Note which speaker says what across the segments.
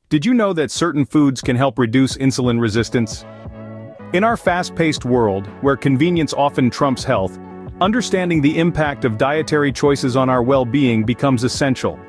Speaker 1: Did you know that certain foods can help reduce insulin resistance? In our fast-paced world, where convenience often trumps health, understanding the impact of dietary choices on our well-being becomes essential.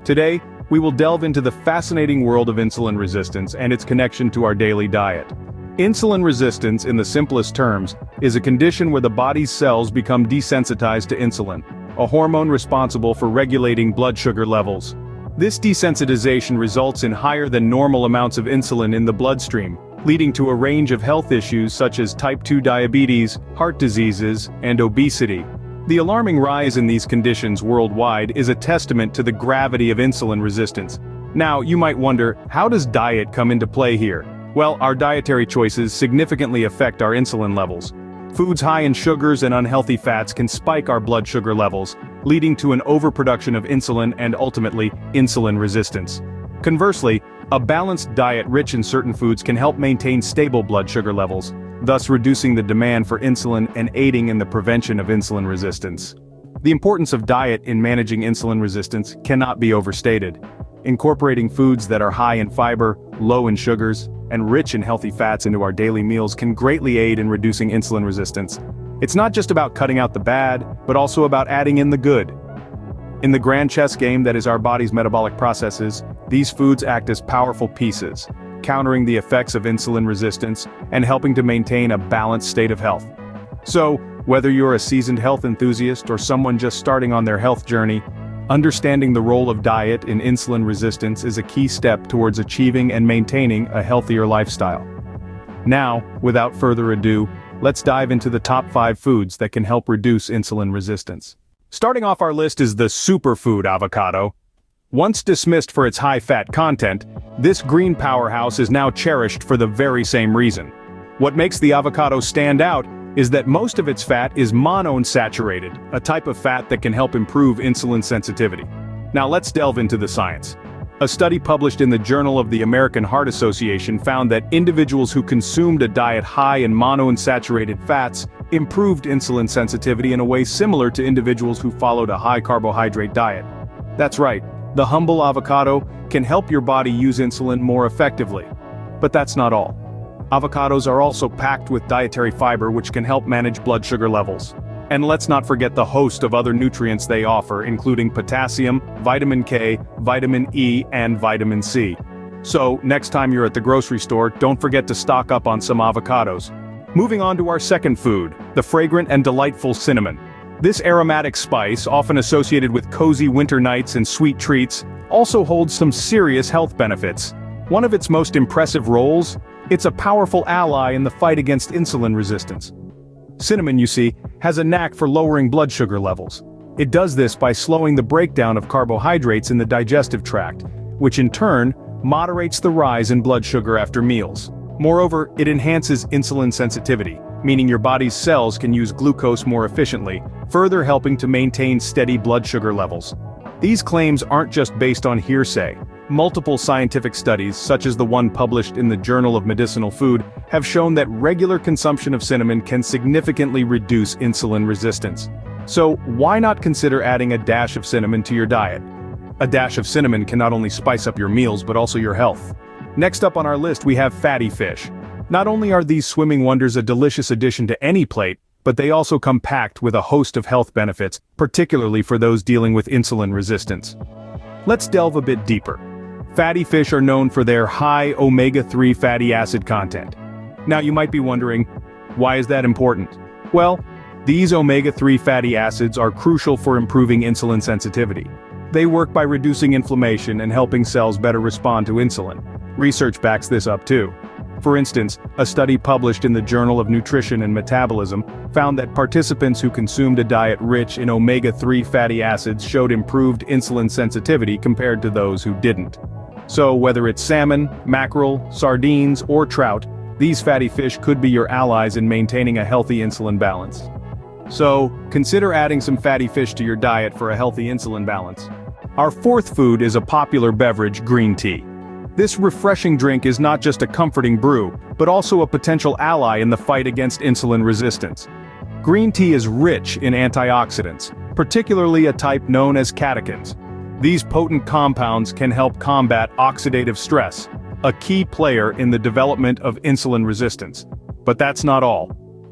Speaker 1: Today, we will delve into the fascinating world of insulin resistance and its connection to our daily diet. Insulin resistance, in the simplest terms, is a condition where the body's cells become desensitized to insulin, a hormone responsible for regulating blood sugar levels. This desensitization results in higher than normal amounts of insulin in the bloodstream, leading to a range of health issues such as type 2 diabetes, heart diseases, and obesity. The alarming rise in these conditions worldwide is a testament to the gravity of insulin resistance. Now, you might wonder, how does diet come into play here? Well, our dietary choices significantly affect our insulin levels. Foods high in sugars and unhealthy fats can spike our blood sugar levels, leading to an overproduction of insulin and ultimately, insulin resistance. Conversely, a balanced diet rich in certain foods can help maintain stable blood sugar levels, thus reducing the demand for insulin and aiding in the prevention of insulin resistance. The importance of diet in managing insulin resistance cannot be overstated. Incorporating foods that are high in fiber, low in sugars, and rich in healthy fats into our daily meals can greatly aid in reducing insulin resistance. It's not just about cutting out the bad, but also about adding in the good. In the grand chess game that is our body's metabolic processes, these foods act as powerful pieces, countering the effects of insulin resistance and helping to maintain a balanced state of health. So, whether you're a seasoned health enthusiast or someone just starting on their health journey, understanding the role of diet in insulin resistance is a key step towards achieving and maintaining a healthier lifestyle. Now, without further ado, let's dive into the top 5 foods that can help reduce insulin resistance. Starting off our list is the superfood avocado. Once dismissed for its high-fat content, this green powerhouse is now cherished for the very same reason. What makes the avocado stand out is that most of its fat is monounsaturated, a type of fat that can help improve insulin sensitivity. Now let's delve into the science. A study published in the Journal of the American Heart Association found that individuals who consumed a diet high in monounsaturated fats improved insulin sensitivity in a way similar to individuals who followed a high-carbohydrate diet. That's right, the humble avocado can help your body use insulin more effectively. But that's not all. Avocados are also packed with dietary fiber which can help manage blood sugar levels. And let's not forget the host of other nutrients they offer, including potassium, vitamin K, vitamin E, and vitamin C. So, next time you're at the grocery store, don't forget to stock up on some avocados. Moving on to our second food, the fragrant and delightful cinnamon. This aromatic spice, often associated with cozy winter nights and sweet treats, also holds some serious health benefits. One of its most impressive roles? It's a powerful ally in the fight against insulin resistance. Cinnamon, you see, has a knack for lowering blood sugar levels. It does this by slowing the breakdown of carbohydrates in the digestive tract, which in turn moderates the rise in blood sugar after meals. Moreover, it enhances insulin sensitivity, meaning your body's cells can use glucose more efficiently, further helping to maintain steady blood sugar levels. These claims aren't just based on hearsay. Multiple scientific studies, such as the one published in the Journal of Medicinal Food, have shown that regular consumption of cinnamon can significantly reduce insulin resistance. So, why not consider adding a dash of cinnamon to your diet? A dash of cinnamon can not only spice up your meals but also your health. Next up on our list we have fatty fish. Not only are these swimming wonders a delicious addition to any plate, but they also come packed with a host of health benefits, particularly for those dealing with insulin resistance. Let's delve a bit deeper. Fatty fish are known for their high omega-3 fatty acid content. Now you might be wondering, why is that important? Well, these omega-3 fatty acids are crucial for improving insulin sensitivity. They work by reducing inflammation and helping cells better respond to insulin. Research backs this up too. For instance, a study published in the Journal of Nutrition and Metabolism found that participants who consumed a diet rich in omega-3 fatty acids showed improved insulin sensitivity compared to those who didn't. So whether it's salmon, mackerel, sardines, or trout, these fatty fish could be your allies in maintaining a healthy insulin balance. So, consider adding some fatty fish to your diet for a healthy insulin balance. Our fourth food is a popular beverage, green tea. This refreshing drink is not just a comforting brew, but also a potential ally in the fight against insulin resistance. Green tea is rich in antioxidants, particularly a type known as catechins. These potent compounds can help combat oxidative stress, a key player in the development of insulin resistance. But that's not all.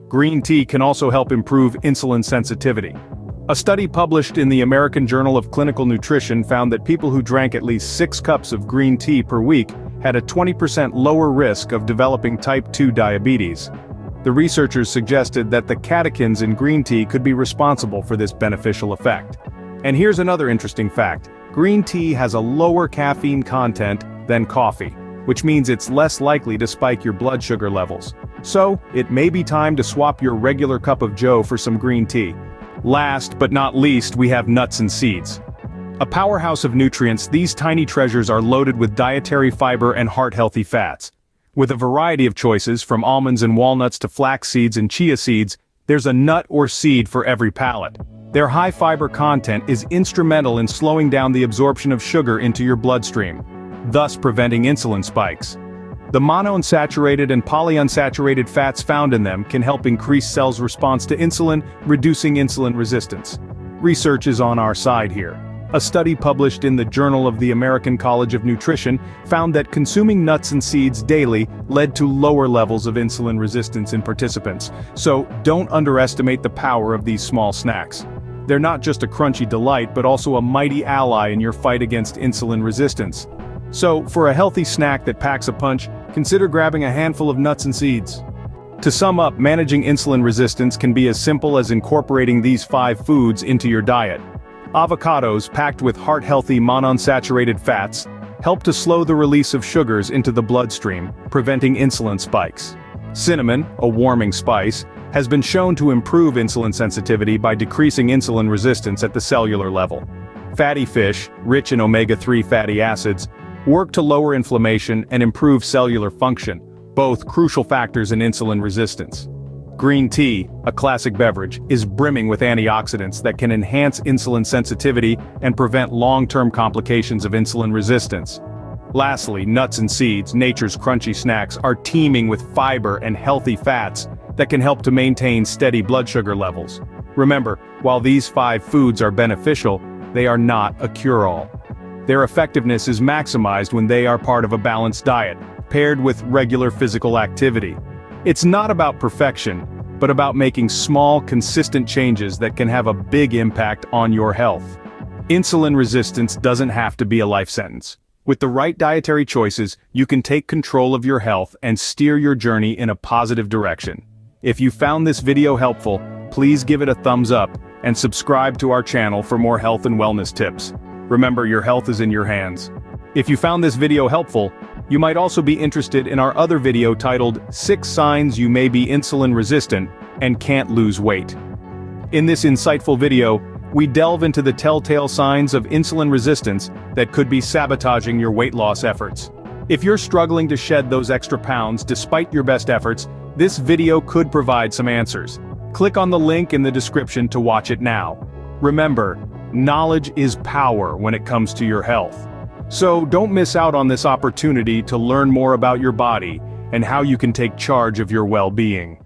Speaker 1: Green tea can also help improve insulin sensitivity. A study published in the American Journal of Clinical Nutrition found that people who drank at least 6 cups of green tea per week had a 20% lower risk of developing type 2 diabetes. The researchers suggested that the catechins in green tea could be responsible for this beneficial effect. And here's another interesting fact. Green tea has a lower caffeine content than coffee, which means it's less likely to spike your blood sugar levels. So, it may be time to swap your regular cup of joe for some green tea. Last but not least, we have nuts and seeds. A powerhouse of nutrients, these tiny treasures are loaded with dietary fiber and heart-healthy fats. With a variety of choices, from almonds and walnuts to flax seeds and chia seeds, there's a nut or seed for every palate. Their high fiber content is instrumental in slowing down the absorption of sugar into your bloodstream, thus preventing insulin spikes. The monounsaturated and polyunsaturated fats found in them can help increase cells' response to insulin, reducing insulin resistance. Research is on our side here. A study published in the Journal of the American College of Nutrition found that consuming nuts and seeds daily led to lower levels of insulin resistance in participants. So, don't underestimate the power of these small snacks. They're not just a crunchy delight but also a mighty ally in your fight against insulin resistance. So, for a healthy snack that packs a punch, consider grabbing a handful of nuts and seeds. To sum up, managing insulin resistance can be as simple as incorporating these 5 foods into your diet. Avocados, packed with heart-healthy monounsaturated fats, help to slow the release of sugars into the bloodstream, preventing insulin spikes. Cinnamon, a warming spice, has been shown to improve insulin sensitivity by decreasing insulin resistance at the cellular level. Fatty fish, rich in omega-3 fatty acids, work to lower inflammation and improve cellular function, both crucial factors in insulin resistance. Green tea, a classic beverage, is brimming with antioxidants that can enhance insulin sensitivity and prevent long-term complications of insulin resistance. Lastly, nuts and seeds, nature's crunchy snacks, are teeming with fiber and healthy fats that can help to maintain steady blood sugar levels. Remember, while these 5 foods are beneficial, they are not a cure-all. Their effectiveness is maximized when they are part of a balanced diet, paired with regular physical activity. It's not about perfection, but about making small, consistent changes that can have a big impact on your health. Insulin resistance doesn't have to be a life sentence. With the right dietary choices, you can take control of your health and steer your journey in a positive direction. If you found this video helpful, please give it a thumbs up and subscribe to our channel for more health and wellness tips. Remember, your health is in your hands. If you found this video helpful, you might also be interested in our other video titled 6 Signs You May Be Insulin Resistant and Can't Lose Weight. In this insightful video, we delve into the telltale signs of insulin resistance that could be sabotaging your weight loss efforts. If you're struggling to shed those extra pounds despite your best efforts, this video could provide some answers. Click on the link in the description to watch it now. Remember, knowledge is power when it comes to your health. So don't miss out on this opportunity to learn more about your body and how you can take charge of your well-being.